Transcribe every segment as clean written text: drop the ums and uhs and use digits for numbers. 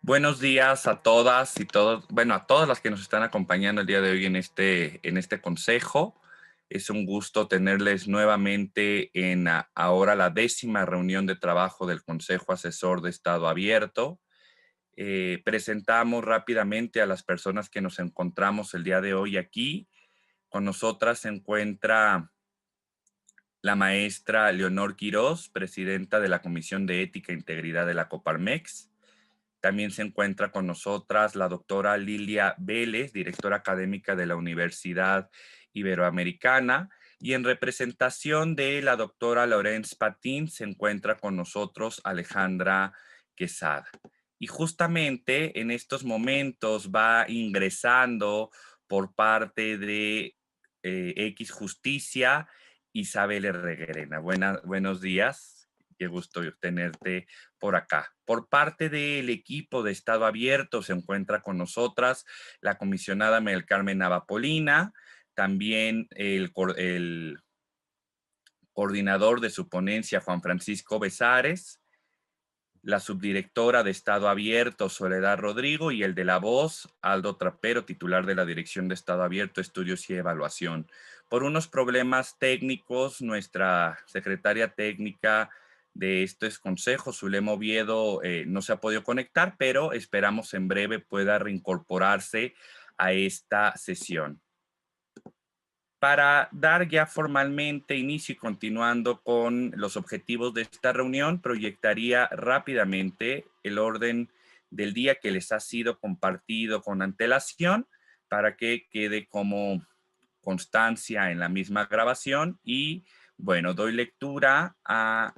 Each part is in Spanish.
Buenos días a todas y todos, bueno, a todas las que nos están acompañando el día de hoy en este consejo. Es un gusto tenerles nuevamente en ahora la 10ª reunión de trabajo del Consejo Asesor de Estado Abierto. Presentamos rápidamente a las personas que nos encontramos el día de hoy aquí. Con nosotras se encuentra la maestra Leonor Quirós, presidenta de la Comisión de Ética e Integridad de la Coparmex. También se encuentra con nosotras la doctora Lilia Vélez, directora académica de la Universidad Iberoamericana. Y en representación de la doctora Laurence Patín se encuentra con nosotros Alejandra Quesada. Y justamente en estos momentos va ingresando por parte de X Justicia Isabel Reguerena. Buenos días, qué gusto tenerte por acá. Por parte del equipo de Estado Abierto se encuentra con nosotras la comisionada Mel Carmen Navapolina, también el coordinador de su ponencia Juan Francisco Besares, la subdirectora de Estado Abierto Soledad Rodrigo y el de La Voz Aldo Trapero, titular de la Dirección de Estado Abierto, Estudios y Evaluación. Por unos problemas técnicos, nuestra secretaria técnica de estos consejos, Zulema Oviedo, no se ha podido conectar, pero esperamos en breve pueda reincorporarse a esta sesión. Para dar ya formalmente inicio y continuando con los objetivos de esta reunión, proyectaría rápidamente el orden del día que les ha sido compartido con antelación para que quede como constancia en la misma grabación y, bueno, doy lectura a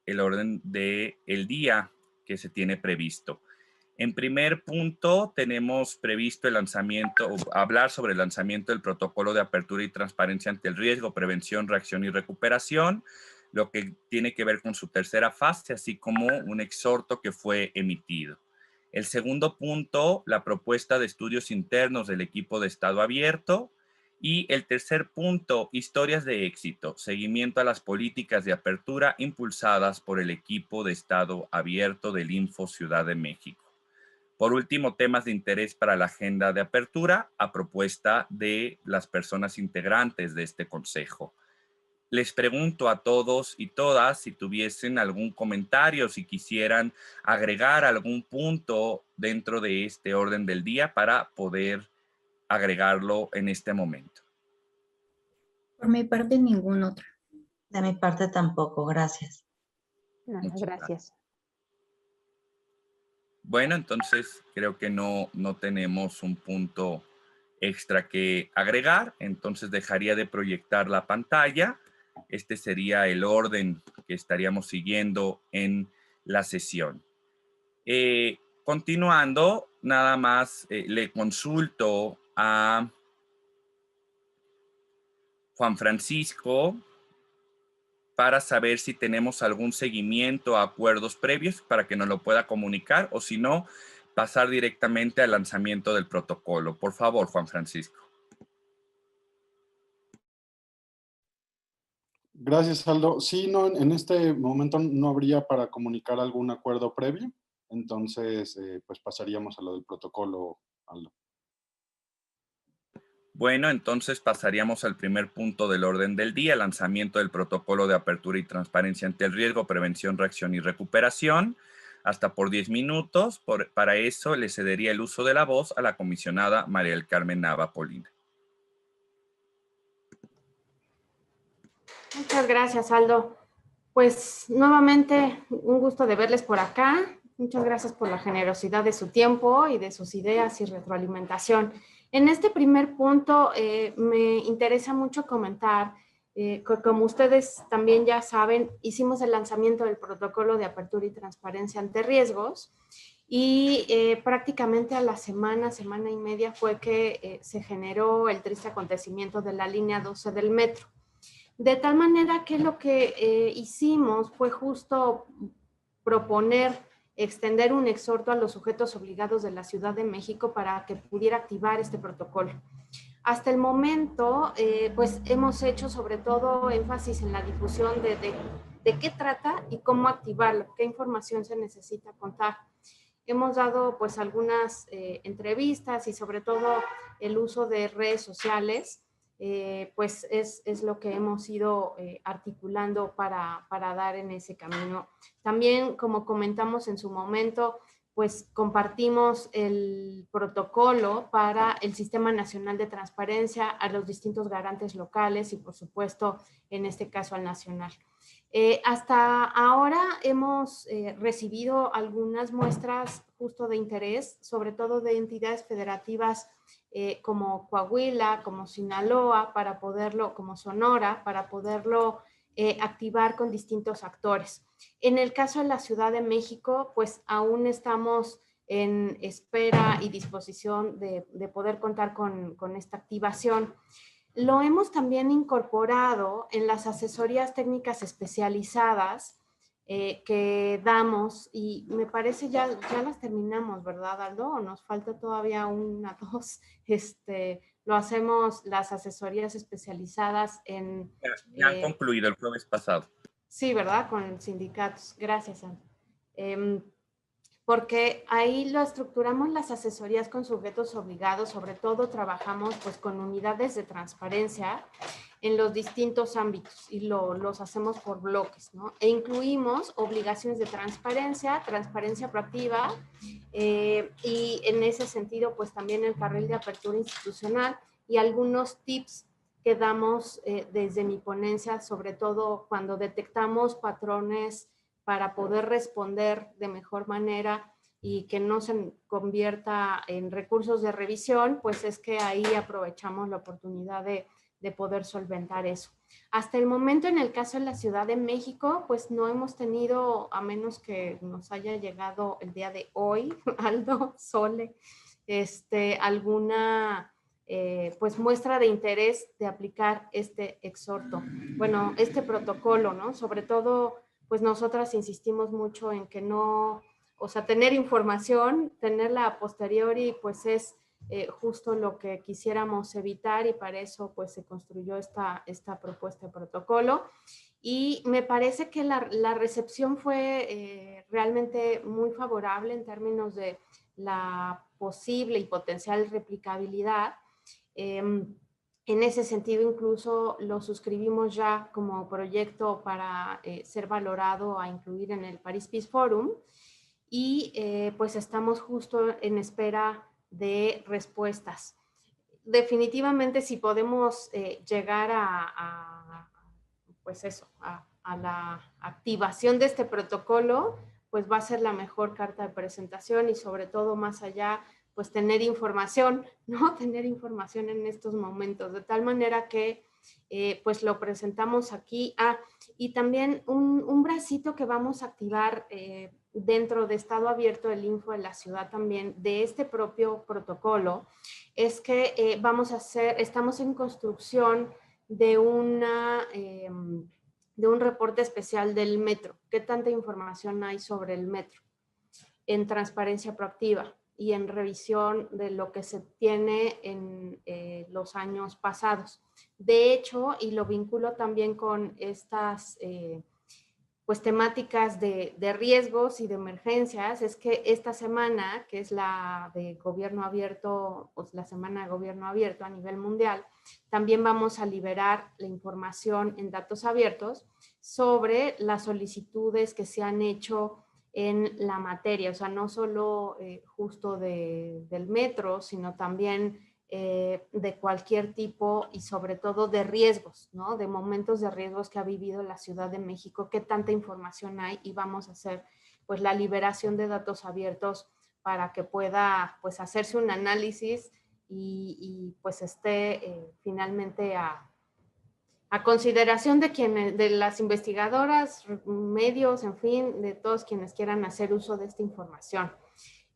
el orden del día que se tiene previsto. En primer punto, tenemos previsto el lanzamiento, hablar sobre el lanzamiento del protocolo de apertura y transparencia ante el riesgo, prevención, reacción y recuperación, lo que tiene que ver con su tercera fase, así como un exhorto que fue emitido. El segundo punto, la propuesta de estudios internos del equipo de Estado Abierto. Y el tercer punto, historias de éxito, seguimiento a las políticas de apertura impulsadas por el equipo de Estado Abierto del Info Ciudad de México. Por último, temas de interés para la agenda de apertura a propuesta de las personas integrantes de este consejo. Les pregunto a todos y todas si tuviesen algún comentario, si quisieran agregar algún punto dentro de este orden del día para poder agregarlo en este momento. Por mi parte, ningún otro. De mi parte tampoco, gracias. Nada, gracias. Bueno, entonces creo que no tenemos un punto extra que agregar, entonces dejaría de proyectar la pantalla. Este sería el orden que estaríamos siguiendo en la sesión. Continuando, nada más le consulto a Juan Francisco para saber si tenemos algún seguimiento a acuerdos previos para que nos lo pueda comunicar o si no, pasar directamente al lanzamiento del protocolo. Por favor, Juan Francisco. Gracias, Aldo. Sí, no, en este momento no habría para comunicar algún acuerdo previo, entonces pues pasaríamos a lo del protocolo, Aldo. Bueno, entonces pasaríamos al primer punto del orden del día, lanzamiento del protocolo de apertura y transparencia ante el riesgo, prevención, reacción y recuperación, hasta por 10 minutos. Para eso le cedería el uso de la voz a la comisionada María del Carmen Navapolina. Muchas gracias, Aldo. Pues nuevamente un gusto de verles por acá. Muchas gracias por la generosidad de su tiempo y de sus ideas y retroalimentación. En este primer punto me interesa mucho comentar, como ustedes también ya saben, hicimos el lanzamiento del protocolo de apertura y transparencia ante riesgos y prácticamente a la semana y media fue que se generó el triste acontecimiento de la línea 12 del metro. De tal manera que lo que hicimos fue justo proponer extender un exhorto a los sujetos obligados de la Ciudad de México para que pudiera activar este protocolo. Hasta el momento, pues hemos hecho sobre todo énfasis en la difusión de qué trata y cómo activarlo, qué información se necesita contar. Hemos dado pues algunas entrevistas y sobre todo el uso de redes sociales, pues es lo que hemos ido articulando para dar en ese camino. También, como comentamos en su momento, pues compartimos el protocolo para el Sistema Nacional de Transparencia a los distintos garantes locales y, por supuesto, en este caso al nacional. Hasta ahora hemos recibido algunas muestras justo de interés, sobre todo de entidades federativas como Coahuila, como Sinaloa, para poderlo, como Sonora, para poderlo activar con distintos actores. En el caso de la Ciudad de México, pues aún estamos en espera y disposición de poder contar con esta activación. Lo hemos también incorporado en las asesorías técnicas especializadas que damos y me parece ya las terminamos, ¿verdad, Aldo? ¿O nos falta todavía una, dos? Lo hacemos las asesorías especializadas en... Ya han concluido el jueves pasado. Sí, ¿verdad? Con sindicatos. Gracias, Aldo. Porque ahí lo estructuramos las asesorías con sujetos obligados, sobre todo trabajamos pues con unidades de transparencia en los distintos ámbitos y los hacemos por bloques, ¿no? E incluimos obligaciones de transparencia, transparencia proactiva y en ese sentido pues también el carril de apertura institucional y algunos tips que damos desde mi ponencia, sobre todo cuando detectamos patrones para poder responder de mejor manera y que no se convierta en recursos de revisión, pues es que ahí aprovechamos la oportunidad de poder solventar eso. Hasta el momento, en el caso de la Ciudad de México, pues no hemos tenido, a menos que nos haya llegado el día de hoy, Aldo, Sole, alguna pues muestra de interés de aplicar este exhorto. Bueno, este protocolo, ¿no? Sobre todo, pues nosotras insistimos mucho en que no, o sea, tener información, tenerla a posteriori, pues es justo lo que quisiéramos evitar y para eso pues se construyó esta propuesta de protocolo. Y me parece que la recepción fue realmente muy favorable en términos de la posible y potencial replicabilidad. En ese sentido, incluso lo suscribimos ya como proyecto para ser valorado a incluir en el Paris Peace Forum y pues estamos justo en espera de respuestas. Definitivamente, si podemos llegar pues eso, a la activación de este protocolo, pues va a ser la mejor carta de presentación y sobre todo más allá, pues tener información, ¿no? Tener información en estos momentos, de tal manera que pues lo presentamos aquí. Y también un bracito que vamos a activar dentro de Estado Abierto del Info de la ciudad también, de este propio protocolo, es que estamos en construcción de un reporte especial del metro. ¿Qué tanta información hay sobre el metro? En transparencia proactiva y en revisión de lo que se tiene en los años pasados. De hecho, y lo vinculo también con estas pues temáticas de riesgos y de emergencias, es que esta semana, que es la de gobierno abierto, pues la semana de gobierno abierto a nivel mundial, también vamos a liberar la información en datos abiertos sobre las solicitudes que se han hecho en la materia, o sea, no solo justo del metro, sino también de cualquier tipo y sobre todo de riesgos, ¿no? De momentos de riesgos que ha vivido la Ciudad de México, qué tanta información hay y vamos a hacer pues la liberación de datos abiertos para que pueda pues hacerse un análisis y pues esté finalmente a consideración de las investigadoras, medios, en fin, de todos quienes quieran hacer uso de esta información.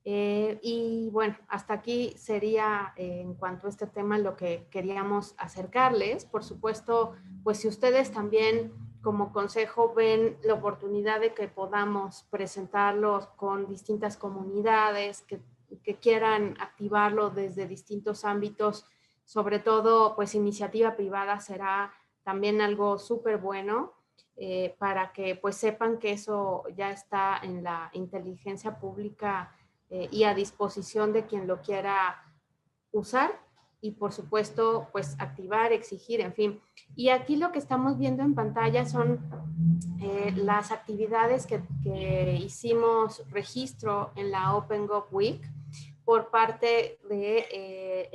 Y bueno, hasta aquí sería en cuanto a este tema lo que queríamos acercarles. Por supuesto, pues si ustedes también como consejo ven la oportunidad de que podamos presentarlos con distintas comunidades que quieran activarlo desde distintos ámbitos, sobre todo pues iniciativa privada será también algo súper bueno para que pues sepan que eso ya está en la inteligencia pública y a disposición de quien lo quiera usar y por supuesto pues activar, exigir, en fin. Y aquí lo que estamos viendo en pantalla son las actividades que hicimos registro en la Open Gov Week por parte de,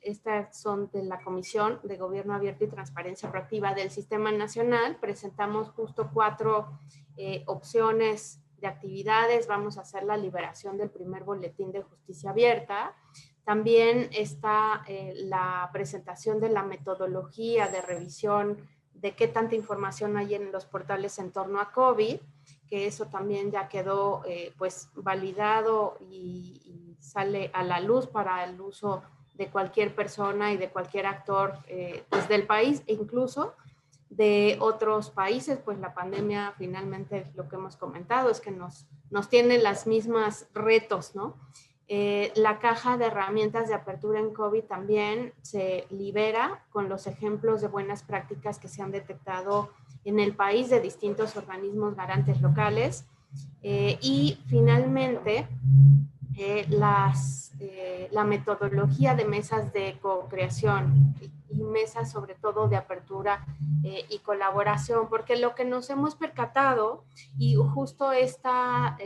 estas son de la Comisión de Gobierno Abierto y Transparencia Proactiva del Sistema Nacional. Presentamos justo 4 opciones de actividades. Vamos a hacer la liberación del primer boletín de justicia abierta. También está la presentación de la metodología de revisión de qué tanta información hay en los portales en torno a COVID, que eso también ya quedó pues validado y sale a la luz para el uso de cualquier persona y de cualquier actor pues del país e incluso de otros países. Pues la pandemia finalmente lo que hemos comentado es que nos tiene las mismas retos, ¿no? La caja de herramientas de apertura en COVID también se libera con los ejemplos de buenas prácticas que se han detectado en el país de distintos organismos garantes locales. Y finalmente, la metodología de mesas de co-creación y mesas sobre todo de apertura y colaboración, porque lo que nos hemos percatado y justo esta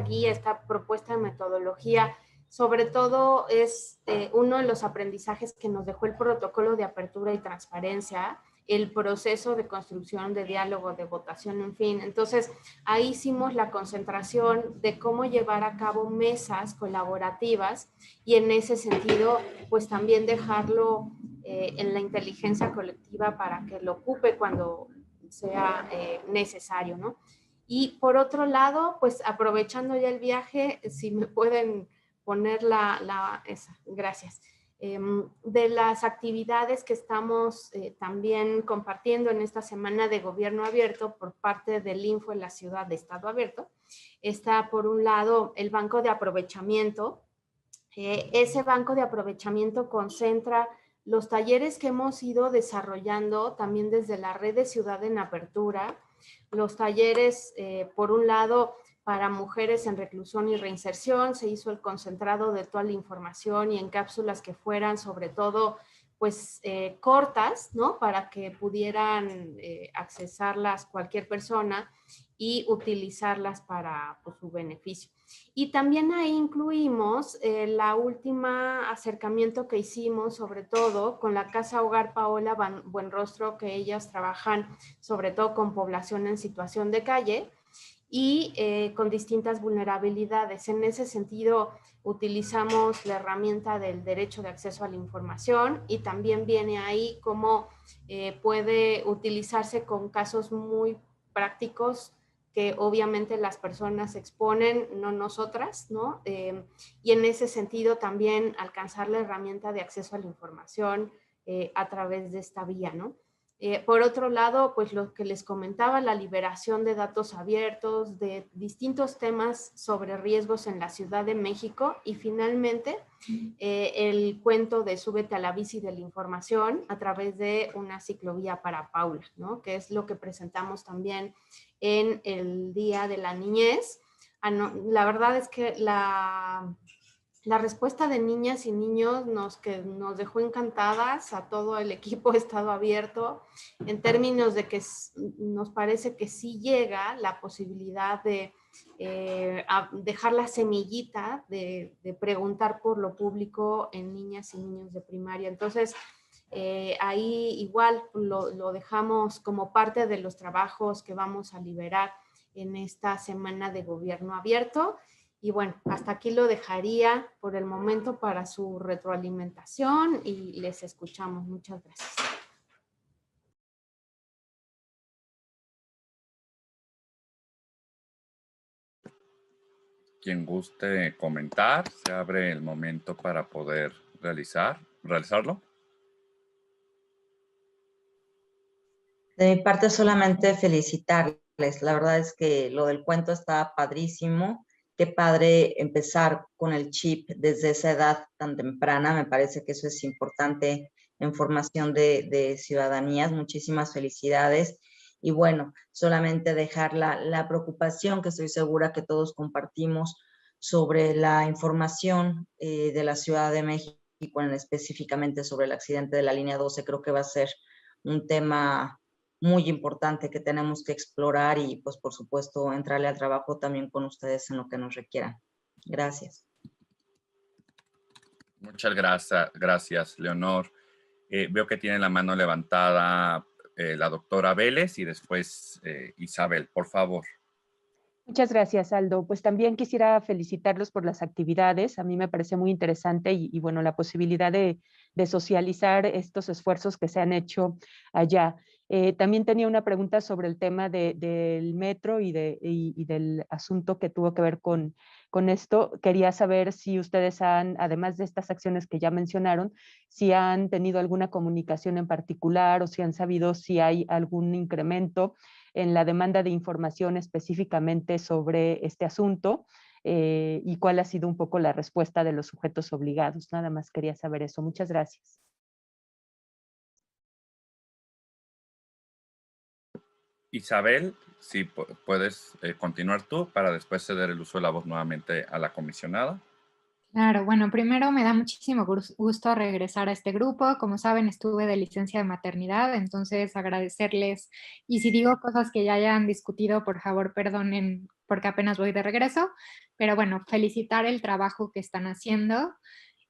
guía, esta propuesta de metodología, sobre todo es uno de los aprendizajes que nos dejó el protocolo de apertura y transparencia, el proceso de construcción, de diálogo, de votación, en fin. Entonces, ahí hicimos la concentración de cómo llevar a cabo mesas colaborativas y en ese sentido, pues también dejarlo en la inteligencia colectiva para que lo ocupe cuando sea necesario, ¿no? Y por otro lado, pues aprovechando ya el viaje, si me pueden poner esa, gracias. De las actividades que estamos también compartiendo en esta semana de gobierno abierto por parte del Info en la ciudad de Estado Abierto, está por un lado el banco de aprovechamiento. Ese banco de aprovechamiento concentra los talleres que hemos ido desarrollando también desde la red de Ciudad en Apertura, los talleres por un lado para mujeres en reclusión y reinserción, se hizo el concentrado de toda la información y en cápsulas que fueran sobre todo pues cortas, ¿no? Para que pudieran accesarlas cualquier persona y utilizarlas para pues, su beneficio. Y también ahí incluimos la última acercamiento que hicimos, sobre todo con la Casa Hogar Paola Buenrostro, que ellas trabajan sobre todo con población en situación de calle, y con distintas vulnerabilidades. En ese sentido, utilizamos la herramienta del derecho de acceso a la información y también viene ahí cómo puede utilizarse con casos muy prácticos que obviamente las personas exponen, no nosotras, ¿no? Y en ese sentido también alcanzar la herramienta de acceso a la información a través de esta vía, ¿no? Por otro lado, pues lo que les comentaba, la liberación de datos abiertos, de distintos temas sobre riesgos en la Ciudad de México y finalmente el cuento de Súbete a la bici de la información a través de una ciclovía para Paula, ¿no? Que es lo que presentamos también en el Día de la Niñez. La verdad es que la respuesta de niñas y niños nos dejó encantadas a todo el equipo de Estado Abierto en términos de que nos parece que sí llega la posibilidad de dejar la semillita de preguntar por lo público en niñas y niños de primaria. Entonces, ahí igual lo dejamos como parte de los trabajos que vamos a liberar en esta semana de gobierno abierto. Y bueno, hasta aquí lo dejaría por el momento para su retroalimentación y les escuchamos. Muchas gracias. Quien guste comentar, se abre el momento para poder realizarlo. De mi parte solamente felicitarles. La verdad es que lo del cuento está padrísimo qué padre empezar con el chip desde esa edad tan temprana. Me parece que eso es importante en formación de ciudadanías. Muchísimas felicidades. Y bueno, solamente dejar la preocupación que estoy segura que todos compartimos sobre la información de la Ciudad de México, específicamente sobre el accidente de la línea 12. Creo que va a ser un tema muy importante que tenemos que explorar y pues por supuesto entrarle al trabajo también con ustedes en lo que nos requieran. Gracias. Muchas gracias, Leonor. Veo que tiene la mano levantada la doctora Vélez y después Isabel, por favor. Muchas gracias, Aldo. Pues también quisiera felicitarlos por las actividades. A mí me parece muy interesante y bueno, la posibilidad de socializar estos esfuerzos que se han hecho allá. También tenía una pregunta sobre el tema del metro y del asunto que tuvo que ver con esto. Quería saber si ustedes han, además de estas acciones que ya mencionaron, si han tenido alguna comunicación en particular o si han sabido si hay algún incremento en la demanda de información específicamente sobre este asunto y cuál ha sido un poco la respuesta de los sujetos obligados. Nada más quería saber eso. Muchas gracias. Isabel, si puedes continuar tú para después ceder el uso de la voz nuevamente a la comisionada. Claro, bueno, primero me da muchísimo gusto regresar a este grupo. Como saben, estuve de licencia de maternidad, entonces agradecerles. Y si digo cosas que ya hayan discutido, por favor, perdonen porque apenas voy de regreso. Pero bueno, felicitar el trabajo que están haciendo.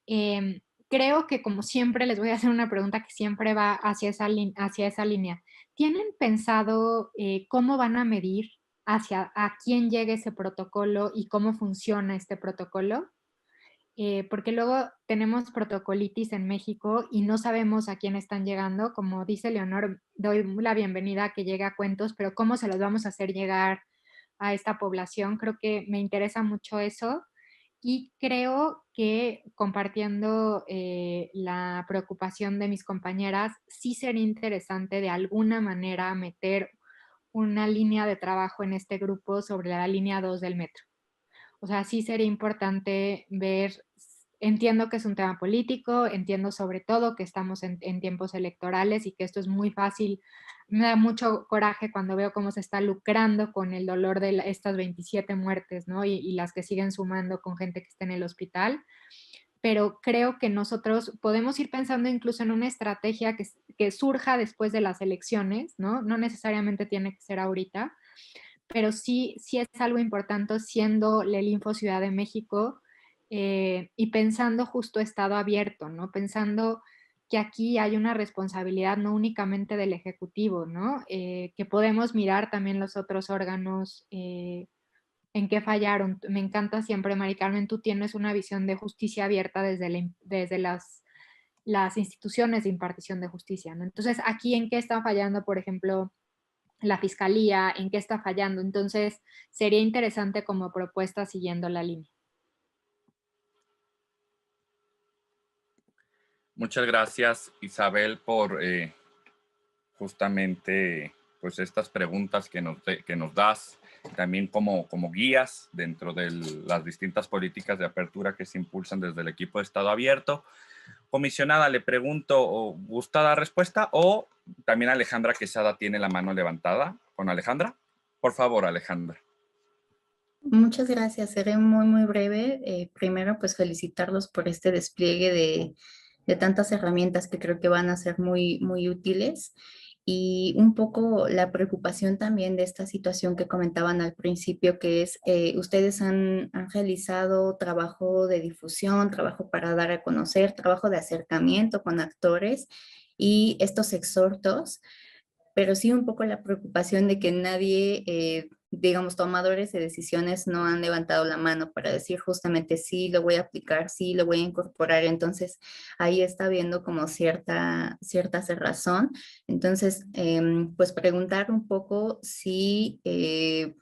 Creo que como siempre les voy a hacer una pregunta que siempre va hacia esa línea. ¿Tienen pensado cómo van a medir a quién llegue ese protocolo y cómo funciona este protocolo? Porque luego tenemos protocolitis en México y no sabemos a quién están llegando. Como dice Leonor, doy la bienvenida a que llegue a Cuentos, pero ¿cómo se los vamos a hacer llegar a esta población? Creo que me interesa mucho eso y creo que compartiendo la preocupación de mis compañeras, sí sería interesante de alguna manera meter una línea de trabajo en este grupo sobre la línea 2 del metro. O sea, sí sería importante ver, entiendo que es un tema político, entiendo sobre todo que estamos en tiempos electorales y que esto es muy fácil. Me da mucho coraje cuando veo cómo se está lucrando con el dolor de estas 27 muertes, ¿no? Y las que siguen sumando con gente que está en el hospital. Pero creo que nosotros podemos ir pensando incluso en una estrategia que surja después de las elecciones, ¿no? No necesariamente tiene que ser ahorita, pero sí es algo importante siendo el Info Ciudad de México y pensando justo estado abierto, ¿no? Pensando que aquí hay una responsabilidad no únicamente del Ejecutivo, ¿no? Que podemos mirar también los otros órganos en qué fallaron. Me encanta siempre, Mari Carmen, tú tienes una visión de justicia abierta desde las instituciones de impartición de justicia, ¿no? Entonces, aquí en qué está fallando, por ejemplo, la fiscalía, en qué está fallando. Entonces, sería interesante como propuesta siguiendo la línea. Muchas gracias, Isabel, por justamente pues estas preguntas que nos das, también como guías dentro de las distintas políticas de apertura que se impulsan desde el equipo de Estado Abierto. Comisionada, le pregunto, ¿gusta dar respuesta? O también Alejandra Quesada tiene la mano levantada. ¿Con Alejandra? Por favor, Alejandra. Muchas gracias, seré muy, muy breve. Primero, pues felicitarlos por este despliegue de tantas herramientas que creo que van a ser muy, muy útiles. Y un poco la preocupación también de esta situación que comentaban al principio, que es, ustedes han realizado trabajo de difusión, trabajo para dar a conocer, trabajo de acercamiento con actores y estos exhortos, pero sí un poco la preocupación de que nadie, digamos, tomadores de decisiones no han levantado la mano para decir justamente sí, lo voy a aplicar, sí, lo voy a incorporar. Entonces, ahí está habiendo como cierta cerrazón. Entonces, pues preguntar un poco si,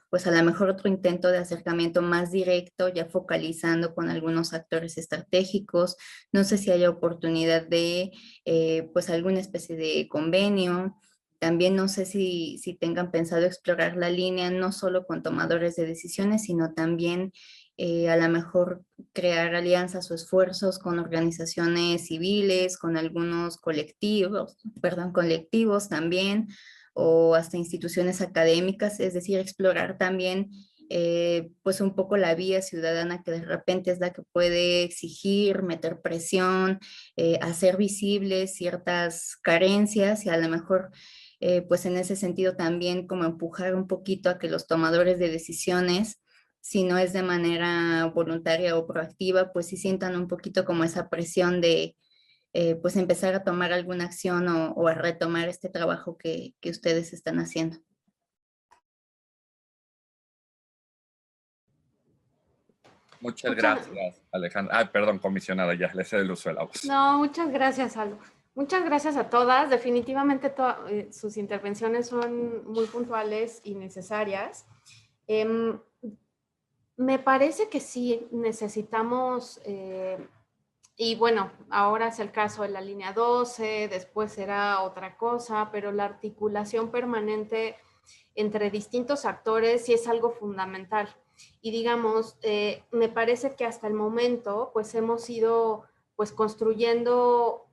pues a lo mejor otro intento de acercamiento más directo, ya focalizando con algunos actores estratégicos. No sé si haya oportunidad de, pues alguna especie de convenio. También no sé si tengan pensado explorar la línea no solo con tomadores de decisiones, sino también a lo mejor crear alianzas o esfuerzos con organizaciones civiles, con algunos colectivos también, o hasta instituciones académicas, es decir, explorar también pues un poco la vía ciudadana que de repente es la que puede exigir, meter presión, hacer visibles ciertas carencias y a lo mejor pues en ese sentido también como empujar un poquito a que los tomadores de decisiones, si no es de manera voluntaria o proactiva, pues sí sientan un poquito como esa presión de pues empezar a tomar alguna acción o a retomar este trabajo que ustedes están haciendo. Muchas gracias, Alejandra. Perdón, comisionada, ya le cedo el uso de la voz. No, muchas gracias, Aldo. Muchas gracias a todas. Definitivamente sus intervenciones son muy puntuales y necesarias. Me parece que sí necesitamos, y bueno, ahora es el caso de la línea 12, después será otra cosa, pero la articulación permanente entre distintos actores sí es algo fundamental. Y digamos, me parece que hasta el momento pues hemos ido pues construyendo,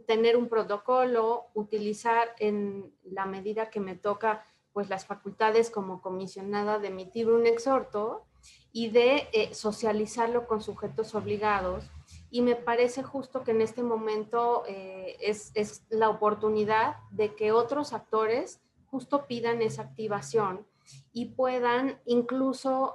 tener un protocolo, utilizar en la medida que me toca pues las facultades como comisionada de emitir un exhorto y de socializarlo con sujetos obligados. Y me parece justo que en este momento es la oportunidad de que otros actores justo pidan esa activación y puedan incluso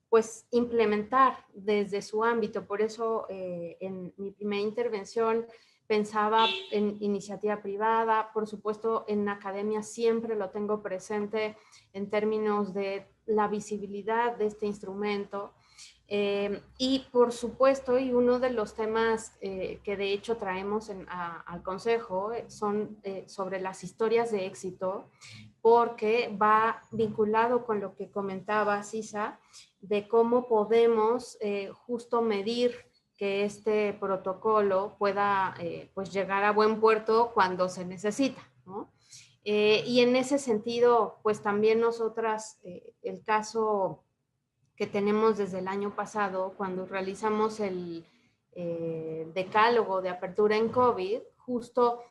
pues implementar desde su ámbito. Por eso en mi primera intervención pensaba en iniciativa privada, por supuesto en academia siempre lo tengo presente en términos de la visibilidad de este instrumento. Y por supuesto, y uno de los temas que de hecho traemos al Consejo son sobre las historias de éxito, porque va vinculado con lo que comentaba Sisa, de cómo podemos justo medir que este protocolo pueda pues llegar a buen puerto cuando se necesita, ¿no? Y en ese sentido, pues también nosotras, el caso que tenemos desde el año pasado, cuando realizamos el decálogo de apertura en COVID, justo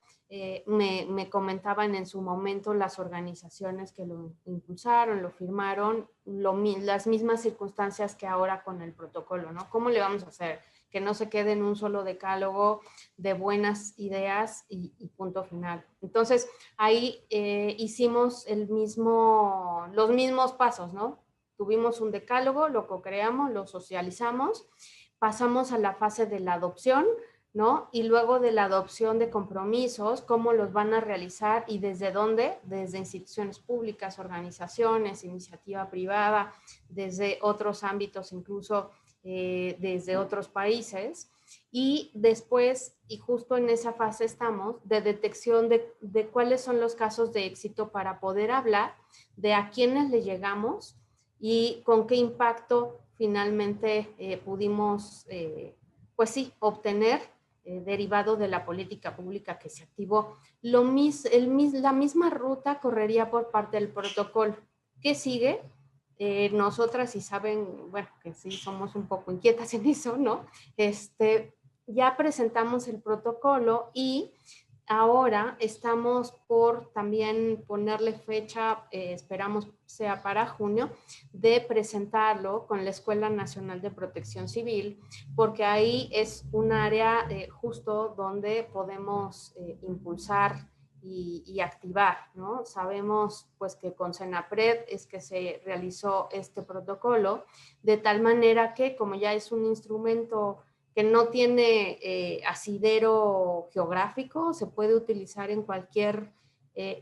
me comentaban en su momento las organizaciones que lo impulsaron, lo firmaron, las mismas circunstancias que ahora con el protocolo, ¿no? ¿Cómo le vamos a hacer? Que no se quede en un solo decálogo de buenas ideas y punto final. Entonces, ahí hicimos los mismos pasos, ¿no? Tuvimos un decálogo, lo co-creamos, lo socializamos, pasamos a la fase de la adopción, ¿no? Y luego de la adopción de compromisos, cómo los van a realizar y desde dónde, desde instituciones públicas, organizaciones, iniciativa privada, desde otros ámbitos, incluso desde otros países. Y después, y justo en esa fase estamos, de detección de cuáles son los casos de éxito para poder hablar de a quiénes le llegamos y con qué impacto finalmente pudimos, pues sí, obtener derivado de la política pública que se activó. La misma ruta correría por parte del protocolo. ¿Qué sigue? Nosotras, si saben, bueno, que sí somos un poco inquietas en eso, ¿no? Ya presentamos el protocolo y ahora estamos por también ponerle fecha, esperamos sea para junio, de presentarlo con la Escuela Nacional de Protección Civil, porque ahí es un área justo donde podemos impulsar y activar, ¿no? Sabemos pues que con Senapred es que se realizó este protocolo, de tal manera que como ya es un instrumento que no tiene asidero geográfico, se puede utilizar en cualquier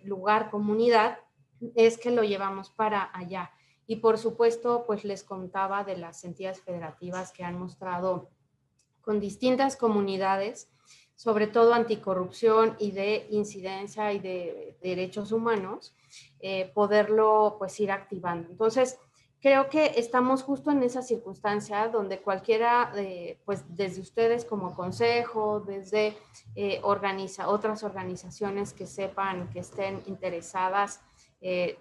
lugar, comunidad, es que lo llevamos para allá. Y por supuesto, pues les contaba de las entidades federativas que han mostrado con distintas comunidades, sobre todo anticorrupción y de incidencia y de derechos humanos, poderlo pues ir activando. Entonces, creo que estamos justo en esa circunstancia donde cualquiera, pues desde ustedes como consejo, desde otras organizaciones que sepan, que estén interesadas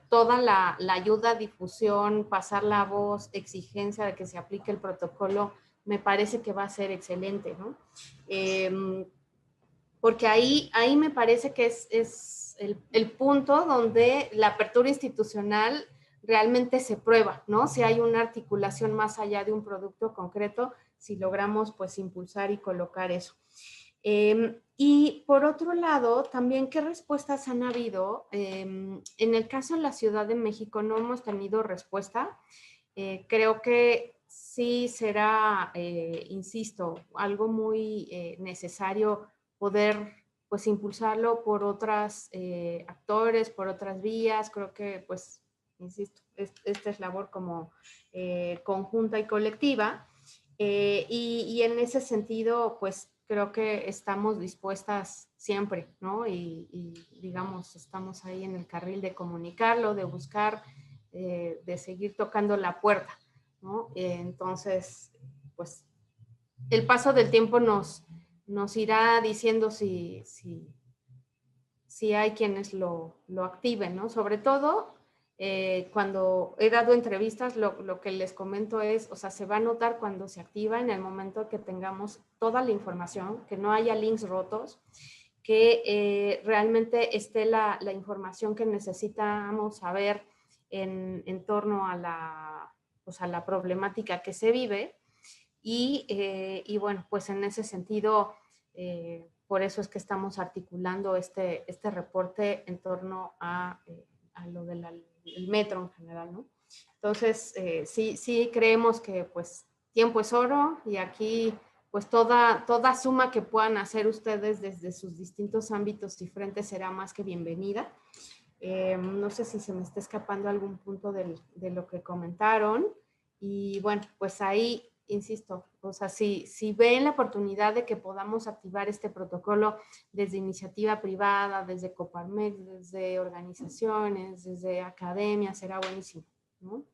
toda la ayuda, difusión, pasar la voz, exigencia de que se aplique el protocolo, me parece que va a ser excelente, ¿no? Porque ahí me parece que es el punto donde la apertura institucional realmente se prueba, ¿no? Si hay una articulación más allá de un producto concreto, si logramos pues impulsar y colocar eso. Y por otro lado, también qué respuestas han habido. En el caso de la Ciudad de México no hemos tenido respuesta. Creo que sí será, insisto, algo muy necesario poder pues impulsarlo por otros actores, por otras vías. Creo que pues, insisto, esta es labor como conjunta y colectiva. Y en ese sentido, pues creo que estamos dispuestas siempre, ¿no? Y digamos, estamos ahí en el carril de comunicarlo, de buscar, de seguir tocando la puerta, ¿no? Entonces, pues el paso del tiempo nos irá diciendo si hay quienes lo activen, ¿no? Sobre todo, cuando he dado entrevistas, lo que les comento es, o sea, se va a notar cuando se activa en el momento que tengamos toda la información, que no haya links rotos, que realmente esté la información que necesitamos saber en torno a la problemática que se vive. Y bueno, pues en ese sentido, por eso es que estamos articulando este reporte en torno a lo del metro en general, ¿no? Entonces, sí creemos que pues tiempo es oro y aquí pues toda suma que puedan hacer ustedes desde sus distintos ámbitos y frentes será más que bienvenida. No sé si se me está escapando algún punto de lo que comentaron. Y bueno, pues ahí, insisto, o sea, si ven la oportunidad de que podamos activar este protocolo desde iniciativa privada, desde Coparmex, desde organizaciones, desde academia, será buenísimo, ¿no?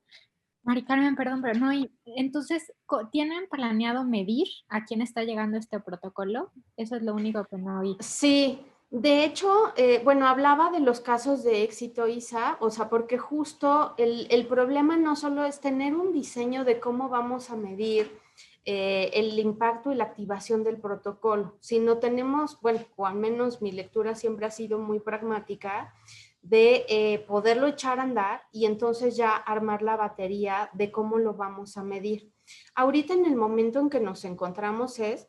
Mari Carmen, perdón, pero no, entonces, ¿tienen planeado medir a quién está llegando este protocolo? Eso es lo único que no oí. Sí, de hecho, bueno, hablaba de los casos de éxito, Isa, o sea, porque justo el problema no solo es tener un diseño de cómo vamos a medir el impacto y la activación del protocolo, sino tenemos, bueno, o al menos mi lectura siempre ha sido muy pragmática, de poderlo echar a andar y entonces ya armar la batería de cómo lo vamos a medir. Ahorita en el momento en que nos encontramos es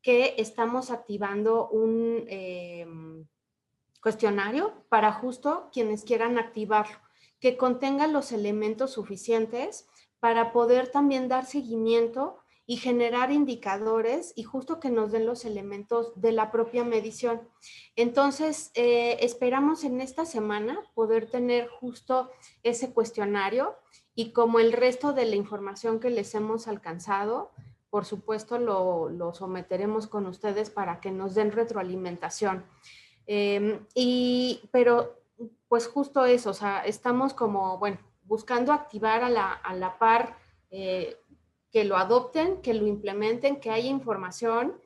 que estamos activando un cuestionario para justo quienes quieran activarlo, que contenga los elementos suficientes para poder también dar seguimiento y generar indicadores y justo que nos den los elementos de la propia medición. Entonces, esperamos en esta semana poder tener justo ese cuestionario y como el resto de la información que les hemos alcanzado, por supuesto lo someteremos con ustedes para que nos den retroalimentación. Pero pues justo eso, o sea, estamos como, bueno, buscando activar a la par que lo adopten, que lo implementen, que haya información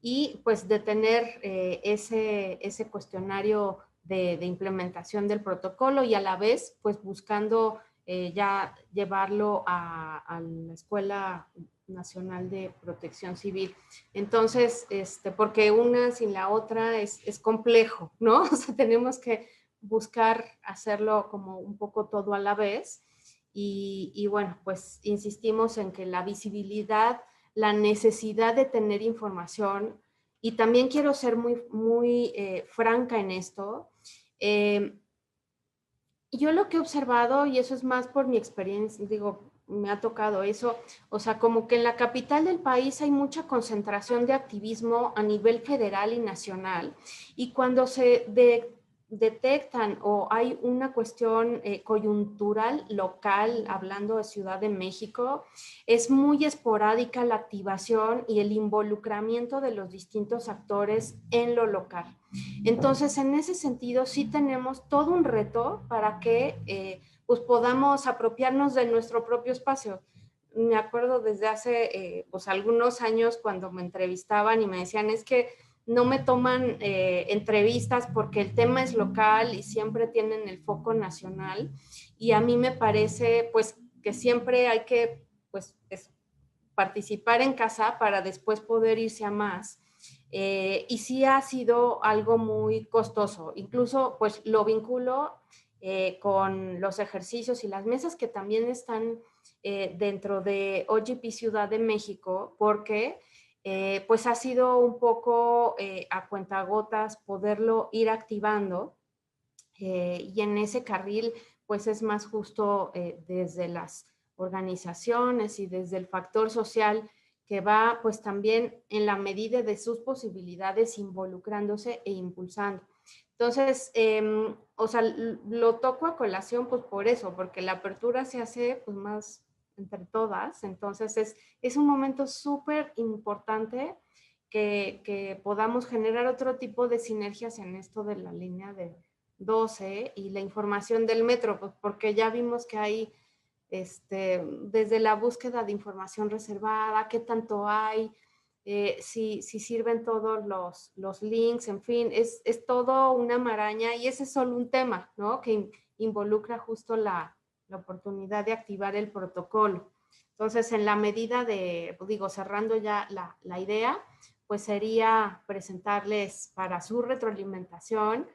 y pues de tener ese cuestionario de implementación del protocolo y a la vez pues buscando ya llevarlo a la Escuela Nacional de Protección Civil. Entonces, porque una sin la otra es complejo, ¿no? O sea, tenemos que buscar hacerlo como un poco todo a la vez. Y bueno, pues insistimos en que la visibilidad, la necesidad de tener información, y también quiero ser muy franca en esto, yo lo que he observado, y eso es más por mi experiencia, digo, me ha tocado eso, o sea, como que en la capital del país hay mucha concentración de activismo a nivel federal y nacional, y cuando se detectan o hay una cuestión coyuntural local, hablando de Ciudad de México, es muy esporádica la activación y el involucramiento de los distintos actores en lo local. Entonces, en ese sentido, sí tenemos todo un reto para que pues podamos apropiarnos de nuestro propio espacio. Me acuerdo desde hace pues algunos años cuando me entrevistaban y me decían, es que no me toman entrevistas porque el tema es local y siempre tienen el foco nacional. Y a mí me parece pues que siempre hay que pues participar en casa para después poder irse a más. Y sí ha sido algo muy costoso. Incluso pues lo vinculo con los ejercicios y las mesas que también están dentro de OGP Ciudad de México, porque pues ha sido un poco a cuentagotas poderlo ir activando, y en ese carril pues es más justo desde las organizaciones y desde el factor social que va pues también en la medida de sus posibilidades involucrándose e impulsando. Entonces, o sea, lo toco a colación pues por eso, porque la apertura se hace pues más entre todas, entonces es un momento súper importante que podamos generar otro tipo de sinergias en esto de la línea de 12 y la información del metro, pues porque ya vimos que hay desde la búsqueda de información reservada, qué tanto hay, si sirven todos los links, en fin, es todo una maraña y ese es solo un tema, ¿no? Que involucra justo la oportunidad de activar el protocolo. Entonces, en la medida de, digo, cerrando ya la idea, pues sería presentarles para su retroalimentación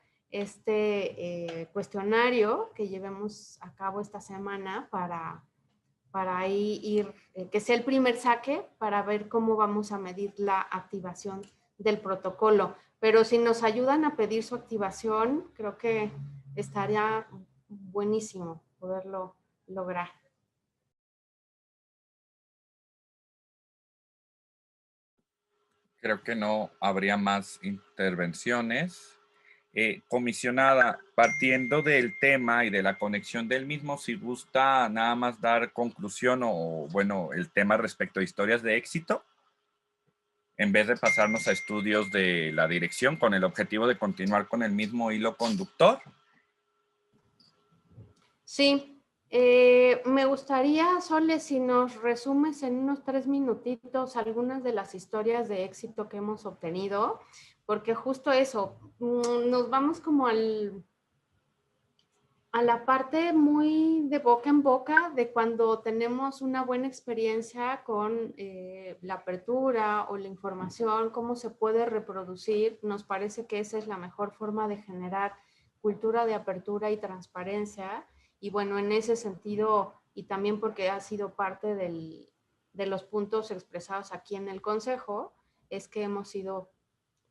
cuestionario que llevemos a cabo esta semana para ahí ir, que sea el primer saque para ver cómo vamos a medir la activación del protocolo. Pero si nos ayudan a pedir su activación, creo que estaría buenísimo poderlo lograr. Creo que no habría más intervenciones. Comisionada, partiendo del tema y de la conexión del mismo, si gusta nada más dar conclusión o, bueno, el tema respecto a historias de éxito, en vez de pasarnos a estudios de la dirección con el objetivo de continuar con el mismo hilo conductor. Sí, me gustaría, Sole, si nos resumes en unos 3 minutitos algunas de las historias de éxito que hemos obtenido, porque justo eso, nos vamos como a la parte muy de boca en boca de cuando tenemos una buena experiencia con la apertura o la información, cómo se puede reproducir. Nos parece que esa es la mejor forma de generar cultura de apertura y transparencia. Y bueno, en ese sentido, y también porque ha sido parte de los puntos expresados aquí en el Consejo, es que hemos ido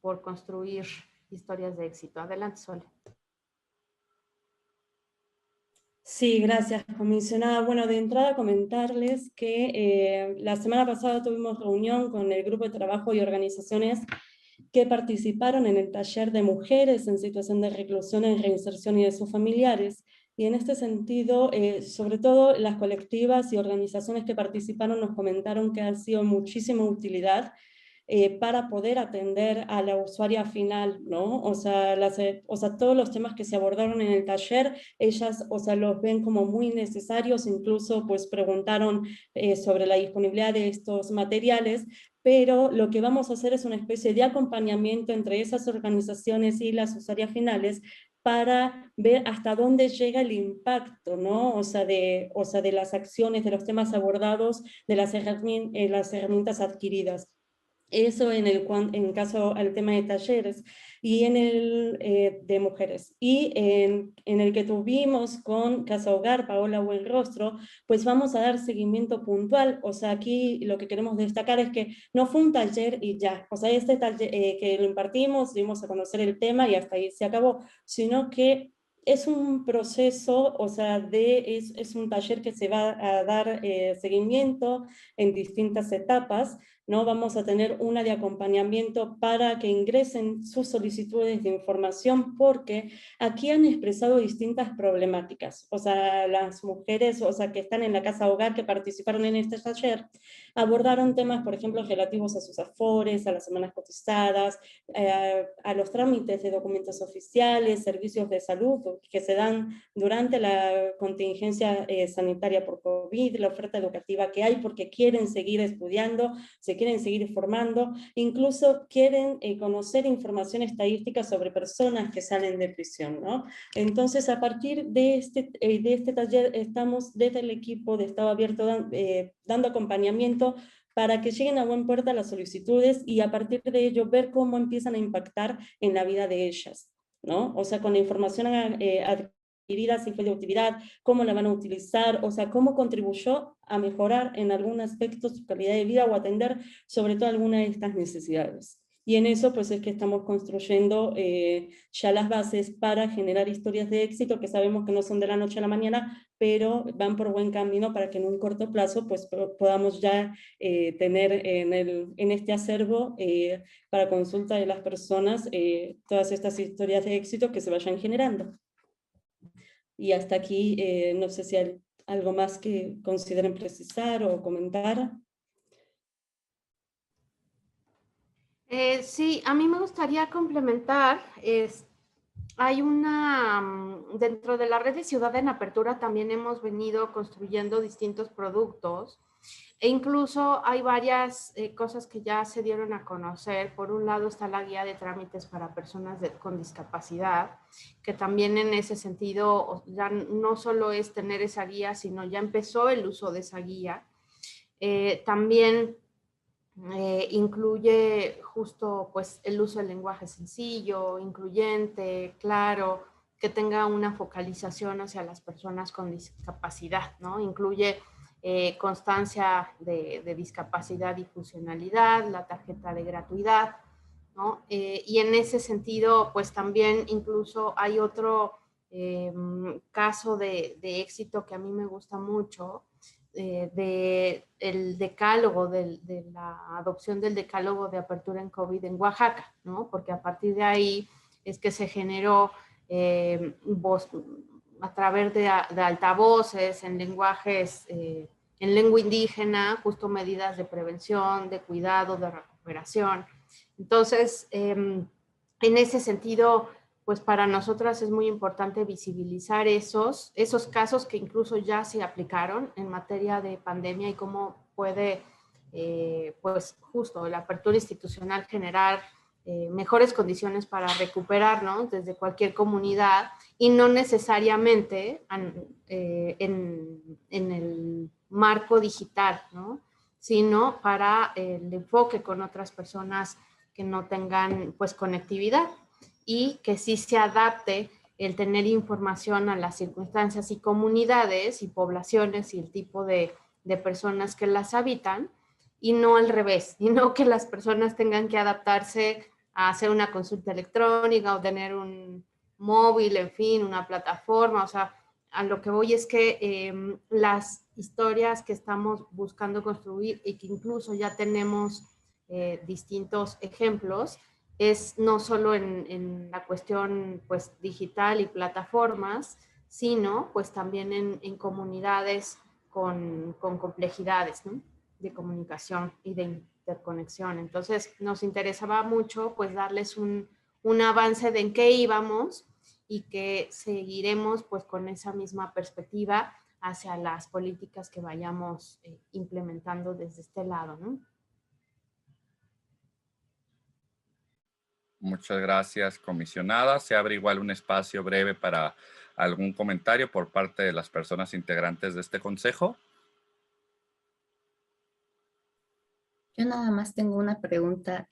por construir historias de éxito. Adelante, Sole. Sí, gracias, comisionada. Bueno, de entrada comentarles que la semana pasada tuvimos reunión con el grupo de trabajo y organizaciones que participaron en el taller de mujeres en situación de reclusión en reinserción y de sus familiares. Y en este sentido, sobre todo las colectivas y organizaciones que participaron nos comentaron que ha sido muchísima utilidad para poder atender a la usuaria final, ¿no? O sea, todos los temas que se abordaron en el taller, ellas, o sea, los ven como muy necesarios, incluso pues preguntaron sobre la disponibilidad de estos materiales, pero lo que vamos a hacer es una especie de acompañamiento entre esas organizaciones y las usuarias finales para ver hasta dónde llega el impacto, ¿no? O sea, de las acciones, de los temas abordados, de las herramientas adquiridas. Eso en caso al tema de talleres y en el de mujeres. Y en el que tuvimos con Casa Hogar, Paola Buenrostro, pues vamos a dar seguimiento puntual. O sea, aquí lo que queremos destacar es que no fue un taller y ya. O sea, este taller que lo impartimos, dimos a conocer el tema y hasta ahí se acabó, sino que es un proceso, o sea, es un taller que se va a dar seguimiento en distintas etapas, ¿no? Vamos a tener una de acompañamiento para que ingresen sus solicitudes de información, porque aquí han expresado distintas problemáticas. O sea, las mujeres, o sea, que están en la casa hogar, que participaron en este taller, abordaron temas, por ejemplo, relativos a sus afores, a las semanas cotizadas, a los trámites de documentos oficiales, servicios de salud, que se dan durante la contingencia sanitaria por COVID, la oferta educativa que hay, porque quieren seguir estudiando, se quieren seguir formando, incluso quieren conocer información estadística sobre personas que salen de prisión, ¿no? Entonces, a partir de este taller, estamos desde el equipo de Estado Abierto dando acompañamiento para que lleguen a buen puerto las solicitudes y a partir de ello ver cómo empiezan a impactar en la vida de ellas, ¿no? O sea, con la información adquirida, si fue de utilidad, cómo la van a utilizar, o sea, cómo contribuyó a mejorar en algún aspecto su calidad de vida o atender sobre todo alguna de estas necesidades. Y en eso pues es que estamos construyendo ya las bases para generar historias de éxito que sabemos que no son de la noche a la mañana, pero van por buen camino para que en un corto plazo pues podamos ya tener en este acervo para consulta de las personas todas estas historias de éxito que se vayan generando. Y hasta aquí no sé si hay algo más que consideren precisar o comentar. Sí, a mí me gustaría complementar, hay dentro de la red de Ciudad en Apertura también hemos venido construyendo distintos productos e incluso hay varias cosas que ya se dieron a conocer. Por un lado está la guía de trámites para personas con discapacidad, que también en ese sentido ya no solo es tener esa guía, sino ya empezó el uso de esa guía. También incluye justo pues el uso del lenguaje sencillo, incluyente, claro, que tenga una focalización hacia las personas con discapacidad, ¿no? Incluye constancia de discapacidad y funcionalidad, la tarjeta de gratuidad, ¿no? Y en ese sentido, pues también incluso hay otro caso de éxito que a mí me gusta mucho, el decálogo, de la adopción del decálogo de apertura en COVID en Oaxaca, ¿no? Porque a partir de ahí es que se generó a través de altavoces, en lenguajes, en lengua indígena, justo medidas de prevención, de cuidado, de recuperación. Entonces, en ese sentido, pues para nosotras es muy importante visibilizar esos casos que incluso ya se aplicaron en materia de pandemia y cómo puede, pues justo la apertura institucional generar mejores condiciones para recuperarnos desde cualquier comunidad y no necesariamente en el marco digital, ¿no? Sino para el enfoque con otras personas que no tengan pues conectividad y que sí se adapte el tener información a las circunstancias y comunidades y poblaciones y el tipo de personas que las habitan y no al revés, y no que las personas tengan que adaptarse a hacer una consulta electrónica o tener un móvil, en fin, una plataforma. O sea, a lo que voy es que las historias que estamos buscando construir y que incluso ya tenemos distintos ejemplos, es no solo en la cuestión pues, digital y plataformas, sino pues también en comunidades con complejidades, ¿no? De comunicación y de interconexión. Entonces nos interesaba mucho pues darles un avance de en qué íbamos y que seguiremos pues con esa misma perspectiva hacia las políticas que vayamos implementando desde este lado, ¿no? Muchas gracias, comisionada. Se abre igual un espacio breve para algún comentario por parte de las personas integrantes de este consejo. Yo nada más tengo una pregunta.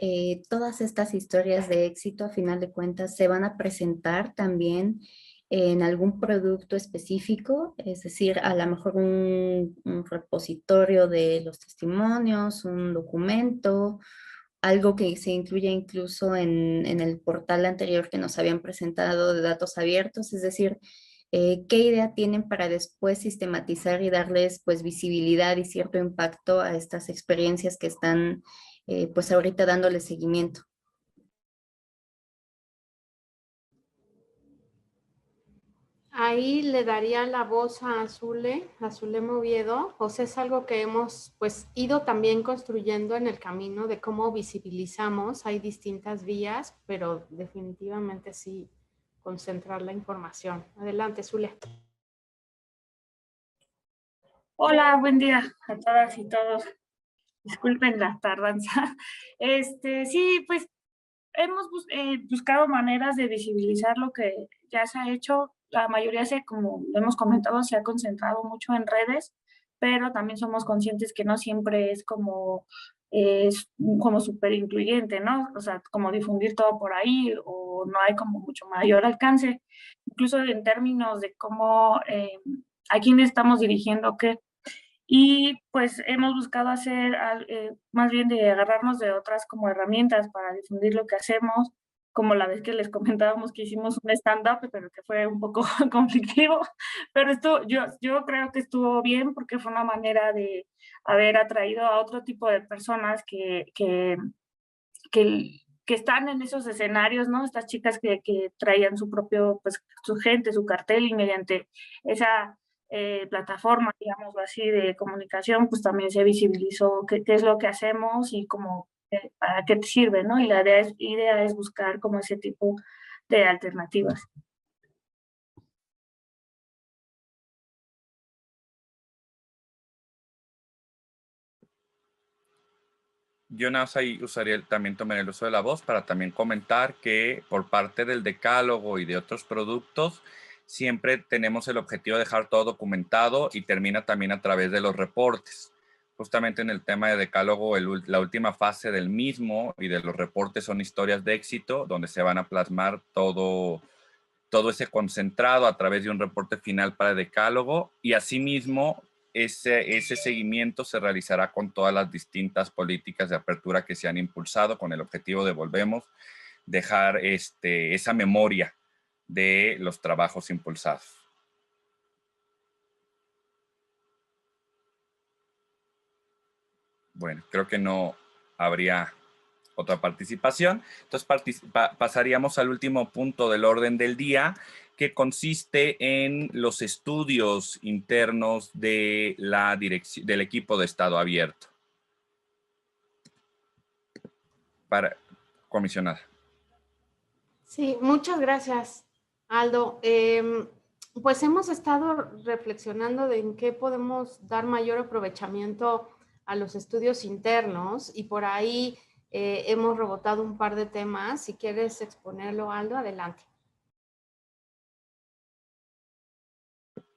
¿Todas estas historias de éxito, a final de cuentas, se van a presentar también en algún producto específico? Es decir, a lo mejor un repositorio de los testimonios, un documento, algo que se incluya incluso en el portal anterior que nos habían presentado de datos abiertos. Es decir, ¿qué idea tienen para después sistematizar y darles pues visibilidad y cierto impacto a estas experiencias que están pues ahorita dándole seguimiento? Ahí le daría la voz a Azule Moviedo. O sea, es algo que hemos pues ido también construyendo en el camino de cómo visibilizamos. Hay distintas vías, pero definitivamente sí concentrar la información. Adelante, Zulia. Hola, buen día a todas y todos. Disculpen la tardanza. Sí, pues hemos buscado maneras de visibilizar lo que ya se ha hecho. La mayoría como lo hemos comentado, se ha concentrado mucho en redes, pero también somos conscientes que no siempre es como súper incluyente, ¿no? O sea, como difundir todo por ahí o no hay como mucho mayor alcance, incluso en términos de cómo, a quién estamos dirigiendo qué. Y pues hemos buscado hacer más bien de agarrarnos de otras como herramientas para difundir lo que hacemos, como la vez que les comentábamos que hicimos un stand-up, pero que fue un poco conflictivo, pero yo creo que estuvo bien porque fue una manera de haber atraído a otro tipo de personas que están en esos escenarios, ¿no? Estas chicas que traían su propio, pues su gente, su cartel, y mediante esa plataforma, digamos así, de comunicación, pues también se visibilizó qué es lo que hacemos y como para qué te sirve, ¿no? Y la idea es buscar como ese tipo de alternativas. Yo nada más ahí también tomar el uso de la voz para también comentar que por parte del decálogo y de otros productos, siempre tenemos el objetivo de dejar todo documentado y termina también a través de los reportes. Justamente en el tema de decálogo, la última fase del mismo y de los reportes son historias de éxito, donde se van a plasmar todo ese concentrado a través de un reporte final para decálogo, y asimismo ese seguimiento se realizará con todas las distintas políticas de apertura que se han impulsado con el objetivo de, volvemos, dejar esa memoria de los trabajos impulsados. Bueno, creo que no habría otra participación. Entonces pasaríamos al último punto del orden del día, que consiste en los estudios internos de la dirección del equipo de Estado abierto. Comisionada. Sí, muchas gracias, Aldo. Pues hemos estado reflexionando de en qué podemos dar mayor aprovechamiento a los estudios internos y por ahí hemos rebotado un par de temas. Si quieres exponerlo, Aldo, adelante.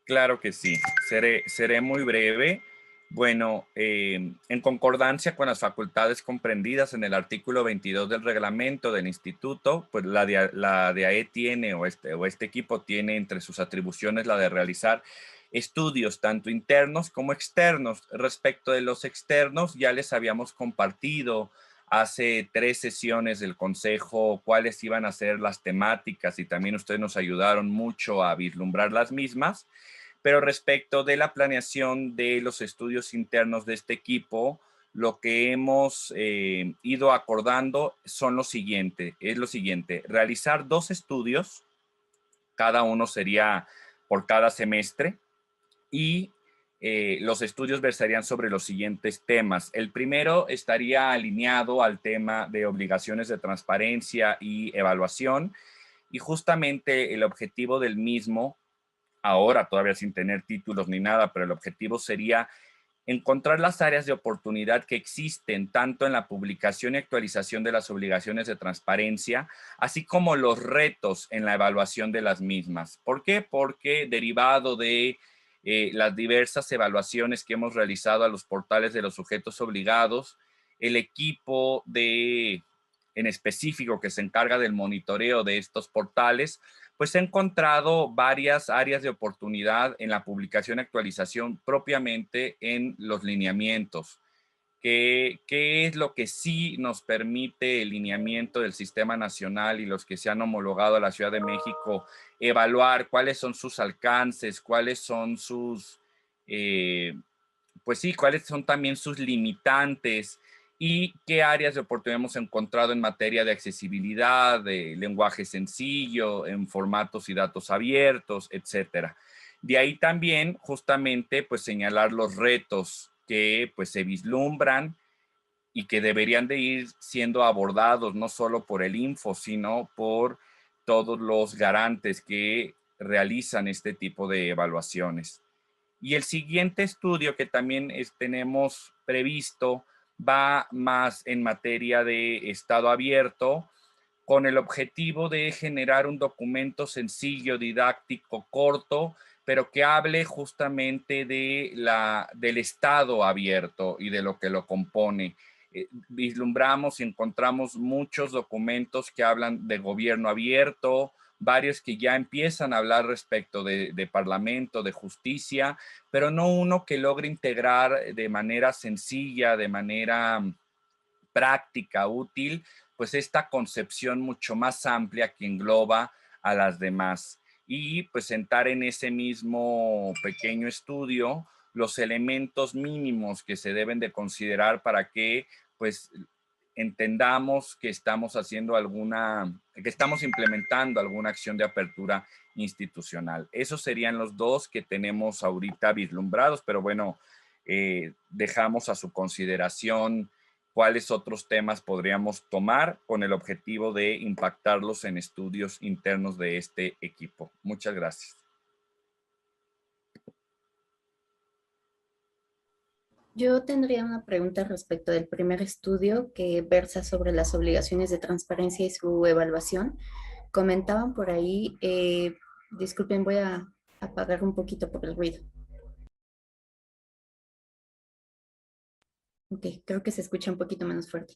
Claro que sí, seré muy breve. Bueno, en concordancia con las facultades comprendidas en el artículo 22 del reglamento del instituto, pues la DAE tiene, o este equipo tiene entre sus atribuciones la de realizar estudios tanto internos como externos. Respecto de los externos, ya les habíamos compartido hace 3 sesiones del consejo cuáles iban a ser las temáticas y también ustedes nos ayudaron mucho a vislumbrar las mismas. Pero respecto de la planeación de los estudios internos de este equipo, lo que hemos ido acordando es lo siguiente, realizar 2 estudios, cada uno sería por cada semestre, y los estudios versarían sobre los siguientes temas. El primero estaría alineado al tema de obligaciones de transparencia y evaluación, y justamente el objetivo del mismo, ahora todavía sin tener títulos ni nada, pero el objetivo sería encontrar las áreas de oportunidad que existen tanto en la publicación y actualización de las obligaciones de transparencia, así como los retos en la evaluación de las mismas. ¿Por qué? Porque derivado de las diversas evaluaciones que hemos realizado a los portales de los sujetos obligados, el equipo en específico que se encarga del monitoreo de estos portales, pues he encontrado varias áreas de oportunidad en la publicación y actualización propiamente en los lineamientos. ¿Qué es lo que sí nos permite el lineamiento del sistema nacional y los que se han homologado a la Ciudad de México evaluar cuáles son sus alcances, cuáles son sus, cuáles son también sus limitantes y qué áreas de oportunidad hemos encontrado en materia de accesibilidad, de lenguaje sencillo, en formatos y datos abiertos, etcétera? De ahí también justamente pues señalar los retos que pues se vislumbran y que deberían de ir siendo abordados no solo por el Info, sino por todos los garantes que realizan este tipo de evaluaciones. Y el siguiente estudio que también tenemos previsto va más en materia de estado abierto, con el objetivo de generar un documento sencillo, didáctico, corto, pero que hable justamente del estado abierto y de lo que lo compone. Vislumbramos y encontramos muchos documentos que hablan de gobierno abierto, varios que ya empiezan a hablar respecto de parlamento, de justicia, pero no uno que logre integrar de manera sencilla, de manera práctica, útil, pues esta concepción mucho más amplia que engloba a las demás. Y pues sentar en ese mismo pequeño estudio los elementos mínimos que se deben de considerar para que pues entendamos que estamos haciendo que estamos implementando alguna acción de apertura institucional. Esos serían los dos que tenemos ahorita vislumbrados, pero bueno, dejamos a su consideración cuáles otros temas podríamos tomar con el objetivo de impactarlos en estudios internos de este equipo. Muchas gracias. Yo tendría una pregunta respecto del primer estudio que versa sobre las obligaciones de transparencia y su evaluación. Comentaban por ahí, disculpen, voy a apagar un poquito por el ruido. Ok, creo que se escucha un poquito menos fuerte.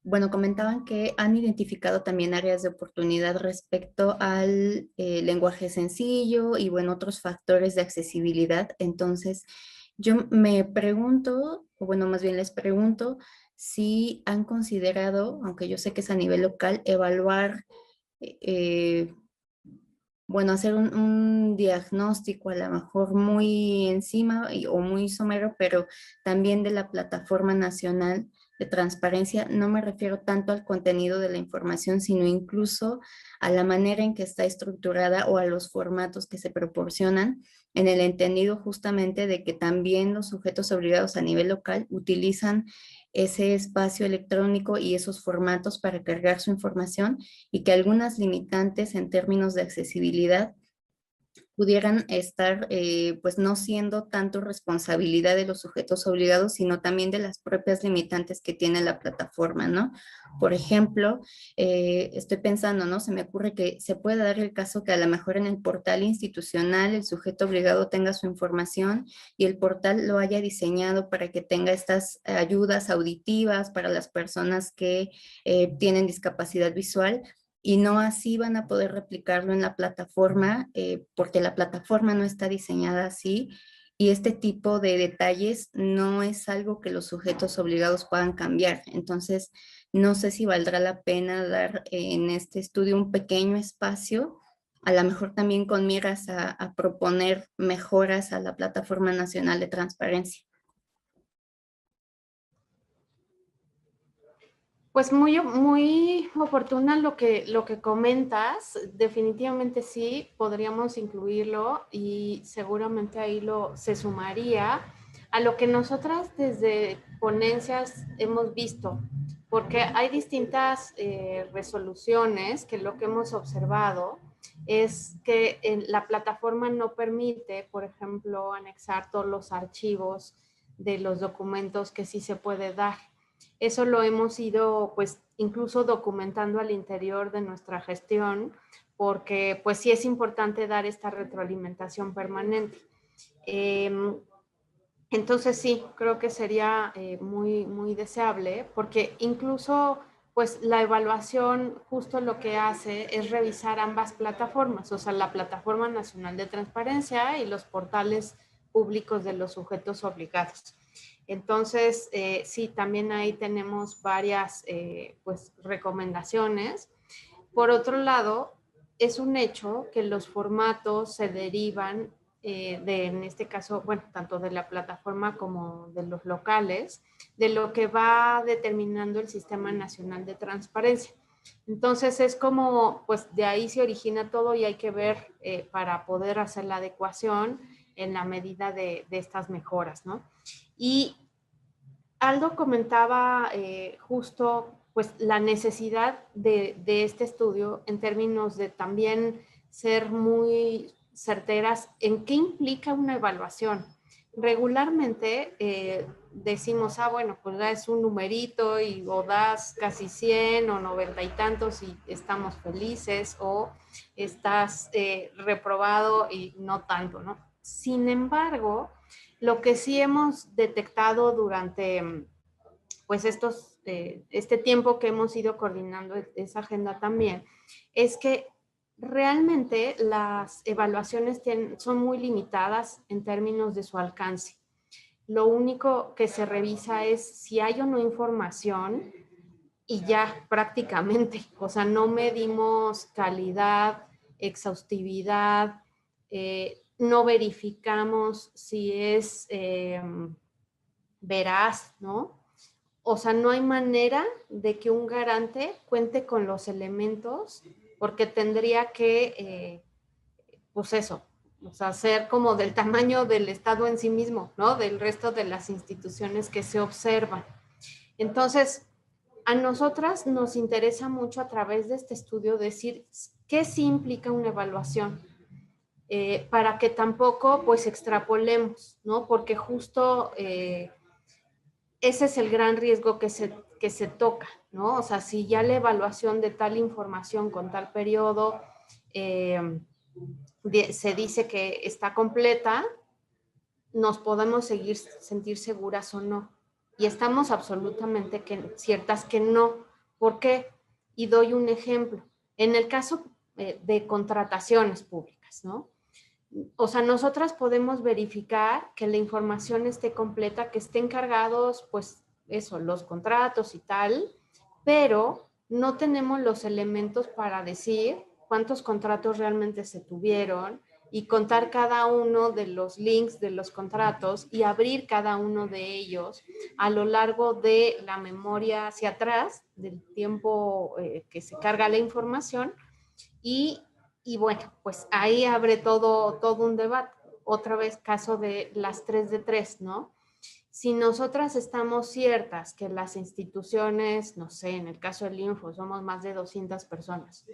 Bueno, comentaban que han identificado también áreas de oportunidad respecto al lenguaje sencillo y, bueno, otros factores de accesibilidad. Entonces, yo me pregunto, o bueno, más bien les pregunto, si han considerado, aunque yo sé que es a nivel local, evaluar, bueno, hacer un diagnóstico a lo mejor muy encima o muy somero, pero también de la plataforma nacional de transparencia. No me refiero tanto al contenido de la información, sino incluso a la manera en que está estructurada o a los formatos que se proporcionan, en el entendido justamente de que también los sujetos obligados a nivel local utilizan ese espacio electrónico y esos formatos para cargar su información, y que algunas limitantes en términos de accesibilidad pudieran estar pues no siendo tanto responsabilidad de los sujetos obligados, sino también de las propias limitantes que tiene la plataforma, ¿no? Por ejemplo, estoy pensando, ¿no? Se me ocurre que se puede dar el caso que a lo mejor en el portal institucional el sujeto obligado tenga su información y el portal lo haya diseñado para que tenga estas ayudas auditivas para las personas que tienen discapacidad visual, y no así van a poder replicarlo en la plataforma porque la plataforma no está diseñada así, y este tipo de detalles no es algo que los sujetos obligados puedan cambiar. Entonces, no sé si valdrá la pena dar en este estudio un pequeño espacio, a lo mejor también con miras a proponer mejoras a la Plataforma Nacional de Transparencia. Pues muy oportuna lo que comentas. Definitivamente sí, podríamos incluirlo y seguramente ahí se sumaría a lo que nosotras desde ponencias hemos visto, porque hay distintas resoluciones que lo que hemos observado es que la plataforma no permite, por ejemplo, anexar todos los archivos de los documentos que sí se puede dar. Eso lo hemos ido, pues, incluso documentando al interior de nuestra gestión, porque, pues, sí es importante dar esta retroalimentación permanente. Entonces, sí, creo que sería muy deseable, porque incluso, pues, la evaluación justo lo que hace es revisar ambas plataformas, o sea, la Plataforma Nacional de Transparencia y los portales públicos de los sujetos obligados. Entonces, sí, también ahí tenemos varias pues, recomendaciones. Por otro lado, es un hecho que los formatos se derivan en este caso, bueno, tanto de la plataforma como de los locales, de lo que va determinando el Sistema Nacional de Transparencia. Entonces, es como, pues de ahí se origina todo y hay que ver para poder hacer la adecuación en la medida de estas mejoras, ¿no? Y Aldo comentaba justo pues la necesidad de este estudio en términos de también ser muy certeras en qué implica una evaluación. Regularmente decimos, bueno, pues es un numerito y o das casi 100 o 90 y tantos y estamos felices, o estás reprobado y no tanto, ¿no? Sin embargo, lo que sí hemos detectado durante pues este tiempo que hemos ido coordinando esa agenda también, es que realmente las evaluaciones son muy limitadas en términos de su alcance. Lo único que se revisa es si hay o no información y ya prácticamente, o sea, no medimos calidad, exhaustividad, no verificamos si es veraz, ¿no? O sea, no hay manera de que un garante cuente con los elementos porque tendría que, pues eso, o sea, ser como del tamaño del Estado en sí mismo, ¿no? Del resto de las instituciones que se observan. Entonces, a nosotras nos interesa mucho a través de este estudio decir qué sí implica una evaluación, para que tampoco pues extrapolemos, ¿no? Porque justo ese es el gran riesgo que se toca, ¿no? O sea, si ya la evaluación de tal información con tal periodo se dice que está completa, nos podemos sentir seguras o no. Y estamos absolutamente ciertas que no. ¿Por qué? Y doy un ejemplo. En el caso de contrataciones públicas, ¿no? O sea, nosotras podemos verificar que la información esté completa, que estén cargados, pues eso, los contratos y tal, pero no tenemos los elementos para decir cuántos contratos realmente se tuvieron y contar cada uno de los links de los contratos y abrir cada uno de ellos a lo largo de la memoria hacia atrás, del tiempo que se carga la información. Y bueno, pues ahí abre todo un debate. Otra vez, caso de las 3 de 3, ¿no? Si nosotras estamos ciertas que las instituciones, no sé, en el caso del Info, somos más de 200 personas.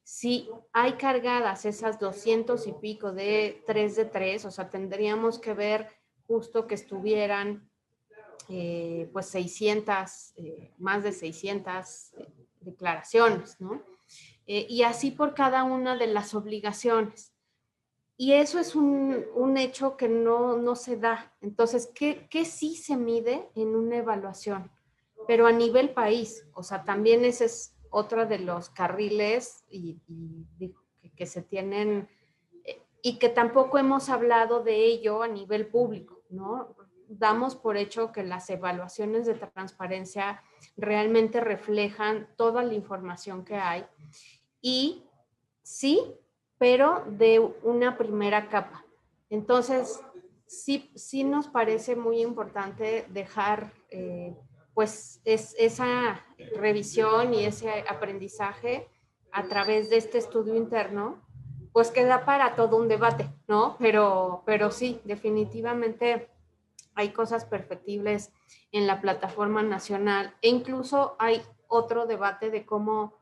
Si hay cargadas esas 200 y pico de 3 de 3, o sea, tendríamos que ver justo que estuvieran pues 600, más de 600 declaraciones, ¿no? Y así por cada una de las obligaciones. Y eso es un hecho que no se da. Entonces, ¿qué sí se mide en una evaluación? Pero a nivel país, o sea, también ese es otro de los carriles que se tienen y que tampoco hemos hablado de ello a nivel público, ¿no? Damos por hecho que las evaluaciones de transparencia realmente reflejan toda la información que hay. Y sí, pero de una primera capa. Entonces, sí nos parece muy importante dejar pues esa revisión y ese aprendizaje a través de este estudio interno, pues queda para todo un debate, ¿no? Pero sí, definitivamente hay cosas perfectibles en la plataforma nacional e incluso hay otro debate de cómo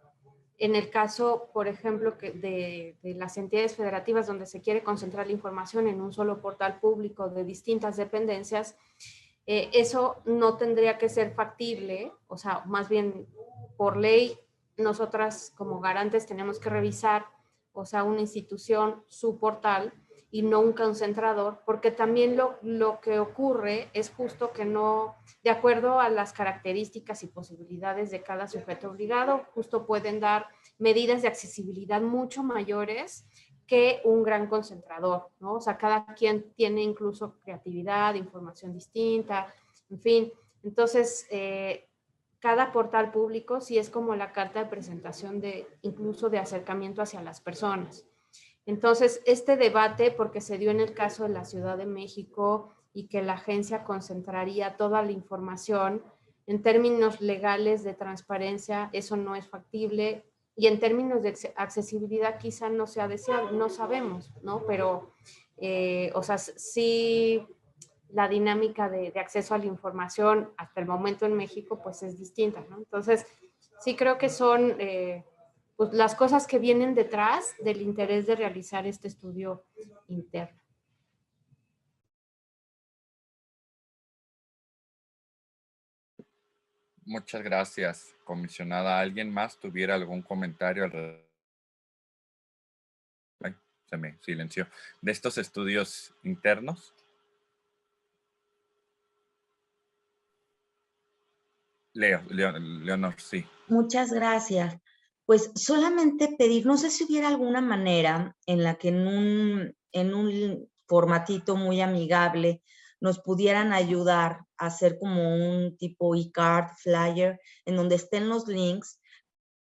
en el caso, por ejemplo, de las entidades federativas donde se quiere concentrar la información en un solo portal público de distintas dependencias, eso no tendría que ser factible, o sea, más bien por ley, nosotras como garantes tenemos que revisar, o sea, una institución, su portal, y no un concentrador, porque también lo que ocurre es justo que no, de acuerdo a las características y posibilidades de cada sujeto obligado, justo pueden dar medidas de accesibilidad mucho mayores que un gran concentrador, ¿no? O sea, cada quien tiene incluso creatividad, información distinta, en fin. Entonces, cada portal público sí es como la carta de presentación incluso de acercamiento hacia las personas. Entonces, este debate, porque se dio en el caso de la Ciudad de México y que la agencia concentraría toda la información, en términos legales de transparencia, eso no es factible, y en términos de accesibilidad quizá no sea deseable, no sabemos, ¿no? Pero, o sea, sí, la dinámica de acceso a la información hasta el momento en México, pues es distinta, ¿no? Entonces, sí creo que son pues las cosas que vienen detrás del interés de realizar este estudio interno. Muchas gracias, comisionada. ¿Alguien más tuviera algún comentario alrededor? Ay, se me silenció. ¿De estos estudios internos? Leonor, sí. Muchas gracias. Pues solamente pedir, no sé si hubiera alguna manera en la que en un formatito muy amigable nos pudieran ayudar a hacer como un tipo e-card, flyer, en donde estén los links,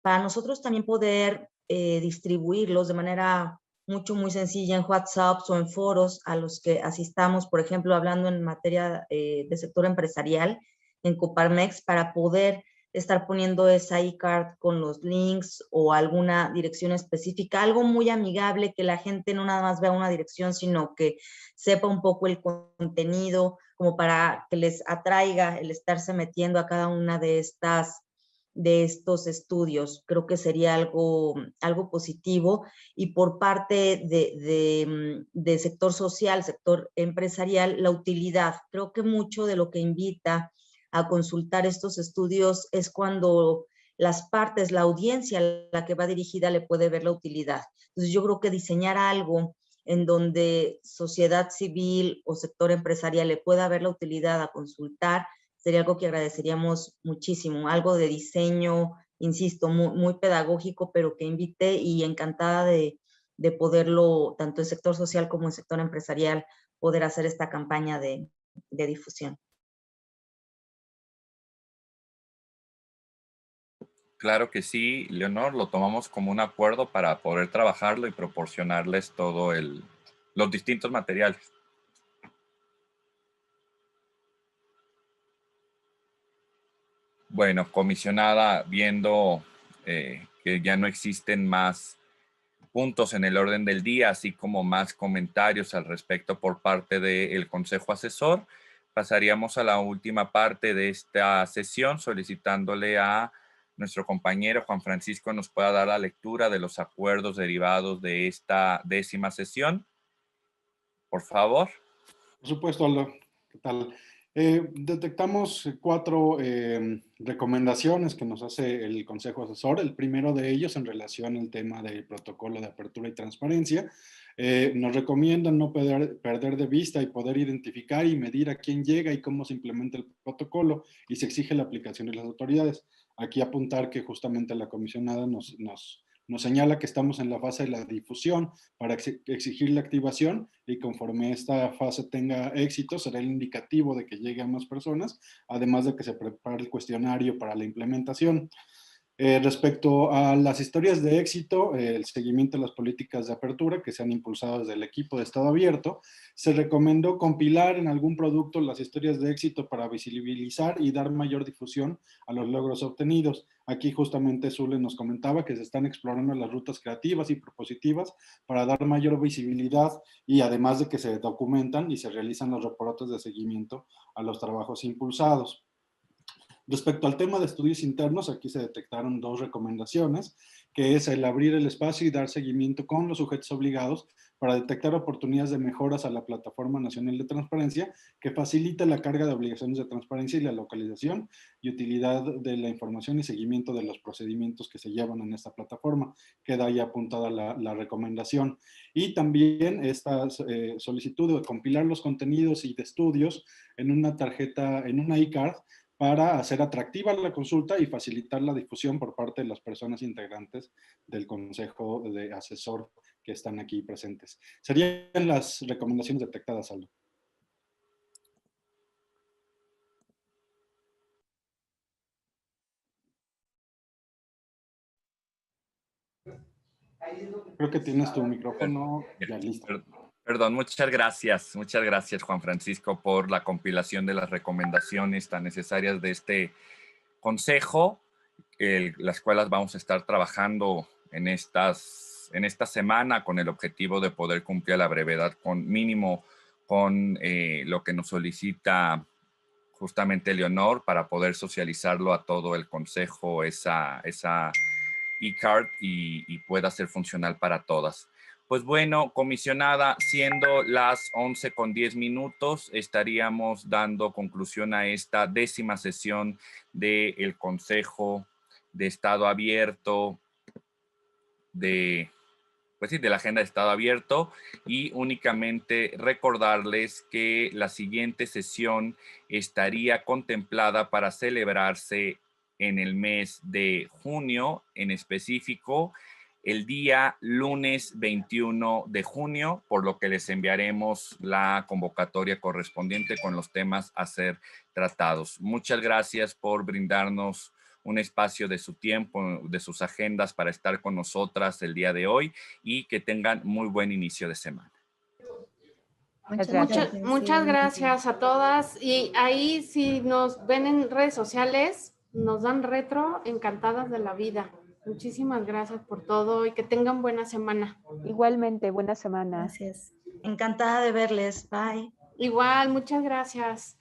para nosotros también poder distribuirlos de manera muy sencilla en WhatsApp o en foros a los que asistamos, por ejemplo, hablando en materia de sector empresarial, en Coparmex, para poder estar poniendo esa e-card con los links o alguna dirección específica, algo muy amigable, que la gente no nada más vea una dirección, sino que sepa un poco el contenido, como para que les atraiga el estarse metiendo a cada una de estos estudios. Creo que sería algo positivo. Y por parte de sector social, sector empresarial, la utilidad. Creo que mucho de lo que invita a consultar estos estudios es cuando las partes, la audiencia a la que va dirigida le puede ver la utilidad. Entonces yo creo que diseñar algo en donde sociedad civil o sector empresarial le pueda ver la utilidad a consultar sería algo que agradeceríamos muchísimo. Algo de diseño, insisto, muy pedagógico, pero que invite, y encantada de poderlo, tanto el sector social como el sector empresarial, poder hacer esta campaña de difusión. Claro que sí, Leonor, lo tomamos como un acuerdo para poder trabajarlo y proporcionarles los distintos materiales. Bueno, comisionada, viendo que ya no existen más puntos en el orden del día, así como más comentarios al respecto por parte del Consejo Asesor, pasaríamos a la última parte de esta sesión, solicitándole a nuestro compañero Juan Francisco nos pueda dar la lectura de los acuerdos derivados de esta 10ª sesión. Por favor. Por supuesto, Aldo. ¿Qué tal? Detectamos 4 recomendaciones que nos hace el Consejo Asesor. El primero de ellos en relación al tema del protocolo de apertura y transparencia. Nos recomiendan no perder de vista y poder identificar y medir a quién llega y cómo se implementa el protocolo y se exige la aplicación de las autoridades. Aquí apuntar que justamente la comisionada nos señala que estamos en la fase de la difusión para exigir la activación, y conforme esta fase tenga éxito será el indicativo de que llegue a más personas, además de que se prepare el cuestionario para la implementación. Respecto a las historias de éxito, el seguimiento de las políticas de apertura que se han impulsado desde el equipo de Estado Abierto, se recomendó compilar en algún producto las historias de éxito para visibilizar y dar mayor difusión a los logros obtenidos. Aquí justamente Zule nos comentaba que se están explorando las rutas creativas y propositivas para dar mayor visibilidad, y además de que se documentan y se realizan los reportes de seguimiento a los trabajos impulsados. Respecto al tema de estudios internos, aquí se detectaron 2 recomendaciones, que es el abrir el espacio y dar seguimiento con los sujetos obligados para detectar oportunidades de mejoras a la Plataforma Nacional de Transparencia, que facilita la carga de obligaciones de transparencia y la localización y utilidad de la información y seguimiento de los procedimientos que se llevan en esta plataforma. Queda ahí apuntada la recomendación. Y también esta solicitud de compilar los contenidos y de estudios en una tarjeta, en una e-card, para hacer atractiva la consulta y facilitar la difusión por parte de las personas integrantes del Consejo de Asesor que están aquí presentes. Serían las recomendaciones detectadas, Aldo. Creo que tienes tu micrófono ya listo. Perdón, muchas gracias Juan Francisco por la compilación de las recomendaciones tan necesarias de este consejo, las cuales vamos a estar trabajando en esta semana con el objetivo de poder cumplir a la brevedad con lo que nos solicita justamente Leonor, para poder socializarlo a todo el consejo, esa e-card, y pueda ser funcional para todas. Pues bueno, comisionada, siendo las 11:10, estaríamos dando conclusión a esta 10ª sesión del Consejo de Estado Abierto, de la Agenda de Estado Abierto, y únicamente recordarles que la siguiente sesión estaría contemplada para celebrarse en el mes de junio, en específico, el día lunes 21 de junio, por lo que les enviaremos la convocatoria correspondiente con los temas a ser tratados. Muchas gracias por brindarnos un espacio de su tiempo, de sus agendas, para estar con nosotras el día de hoy, y que tengan muy buen inicio de semana. Muchas gracias a todas. Y ahí, si nos ven en redes sociales, nos dan retro, encantadas de la vida. Muchísimas gracias por todo y que tengan buena semana. Igualmente, buena semana. Gracias. Encantada de verles. Bye. Igual, muchas gracias.